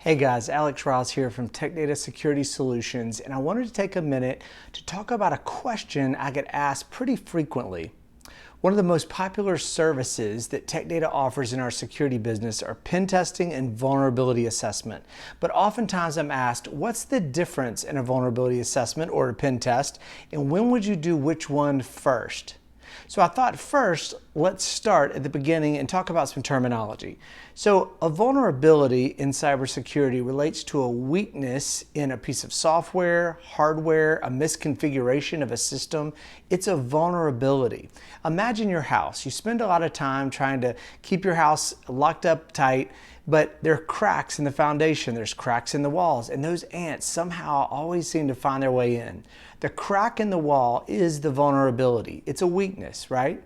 Hey guys, Alex Rouse here from Tech Data Security Solutions, and I wanted to take a minute to talk about a question I get asked pretty frequently. One of the most popular services that Tech Data offers in our security business are pen testing and vulnerability assessment. But oftentimes I'm asked, what's the difference in a vulnerability assessment or a pen test, and when would you do which one first? So I thought first, let's start at the beginning and talk about some terminology. So a vulnerability in cybersecurity relates to a weakness in a piece of software, hardware, a misconfiguration of a system. It's a vulnerability. Imagine your house. You spend a lot of time trying to keep your house locked up tight, but there are cracks in the foundation, there's cracks in the walls, and those ants somehow always seem to find their way in. The crack in the wall is the vulnerability. It's a weakness, right?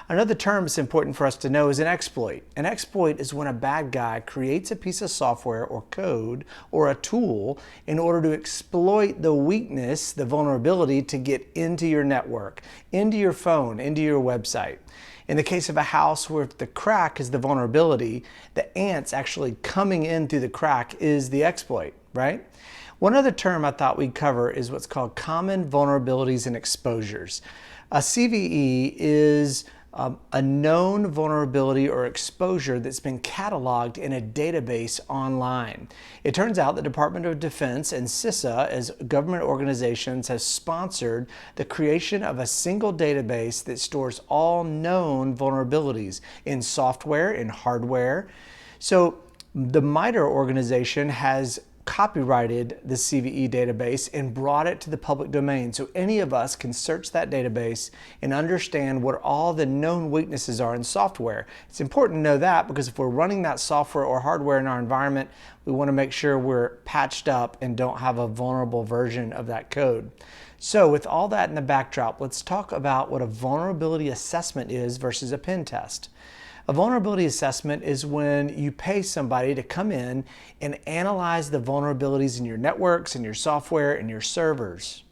Another term that's important for us to know is an exploit. An exploit is when a bad guy creates a piece of software or code or a tool in order to exploit the weakness, the vulnerability, to get into your network, into your phone, into your website. In the case of a house where the crack is the vulnerability, the ants actually coming in through the crack is the exploit, right? One other term I thought we'd cover is what's called common vulnerabilities and exposures. A CVE is a known vulnerability or exposure that's been cataloged in a database online. It turns out the Department of Defense and CISA, as government organizations, have sponsored the creation of a single database that stores all known vulnerabilities in software, in hardware. So the MITRE organization has copyrighted the CVE database and brought it to the public domain, so any of us can search that database and understand what all the known weaknesses are in software. It's important to know that because if we're running that software or hardware in our environment, we want to make sure we're patched up and don't have a vulnerable version of that code. So with all that in the backdrop, let's talk about what a vulnerability assessment is versus a pen test. A vulnerability assessment is when you pay somebody to come in and analyze the vulnerabilities in your networks, in your software, and your servers.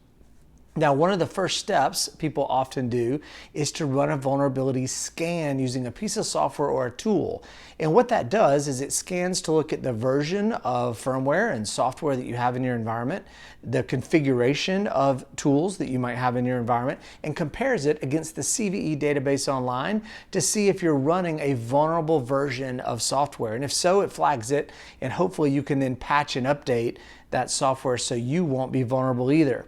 Now, one of the first steps people often do is to run a vulnerability scan using a piece of software or a tool. And what that does is it scans to look at the version of firmware and software that you have in your environment, the configuration of tools that you might have in your environment, and compares it against the CVE database online to see if you're running a vulnerable version of software. And if so, it flags it, and hopefully you can then patch and update that software so you won't be vulnerable either.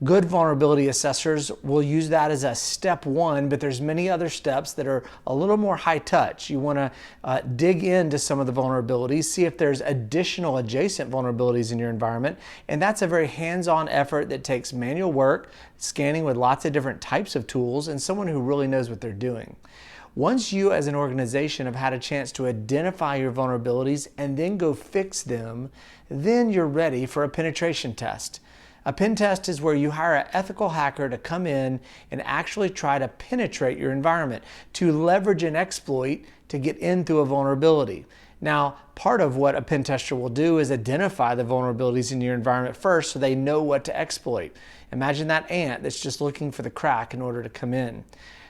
Good vulnerability assessors will use that as a step one, but there's many other steps that are a little more high touch. You want to dig into some of the vulnerabilities, see if there's additional adjacent vulnerabilities in your environment, and that's a very hands-on effort that takes manual work, scanning with lots of different types of tools, and someone who really knows what they're doing. Once you as an organization have had a chance to identify your vulnerabilities and then go fix them, then you're ready for a penetration test. A pen test is where you hire an ethical hacker to come in and actually try to penetrate your environment, to leverage an exploit to get into a vulnerability. Now, part of what a pen tester will do is identify the vulnerabilities in your environment first so they know what to exploit. Imagine that ant that's just looking for the crack in order to come in.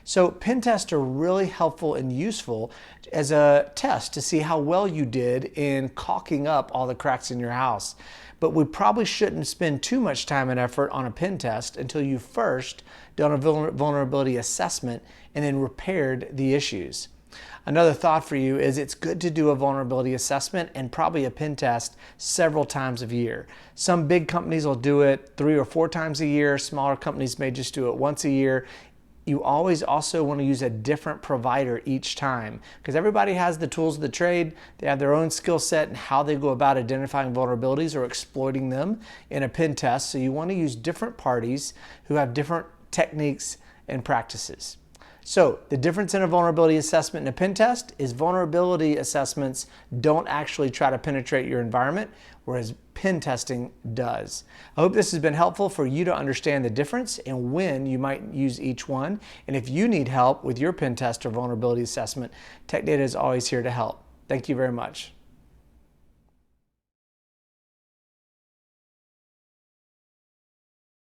So pen tests are really helpful and useful as a test to see how well you did in caulking up all the cracks in your house. But we probably shouldn't spend too much time and effort on a pen test until you've first done a vulnerability assessment and then repaired the issues. Another thought for you is it's good to do a vulnerability assessment and probably a pen test several times a year. Some big companies will do it 3 or 4 times a year. Smaller companies may just do it once a year. You always also want to use a different provider each time because everybody has the tools of the trade. They have their own skill set and how they go about identifying vulnerabilities or exploiting them in a pen test. So you want to use different parties who have different techniques and practices. So the difference in a vulnerability assessment and a pen test is vulnerability assessments don't actually try to penetrate your environment, whereas pen testing does. I hope this has been helpful for you to understand the difference and when you might use each one. And if you need help with your pen test or vulnerability assessment, Tech Data is always here to help. Thank you very much.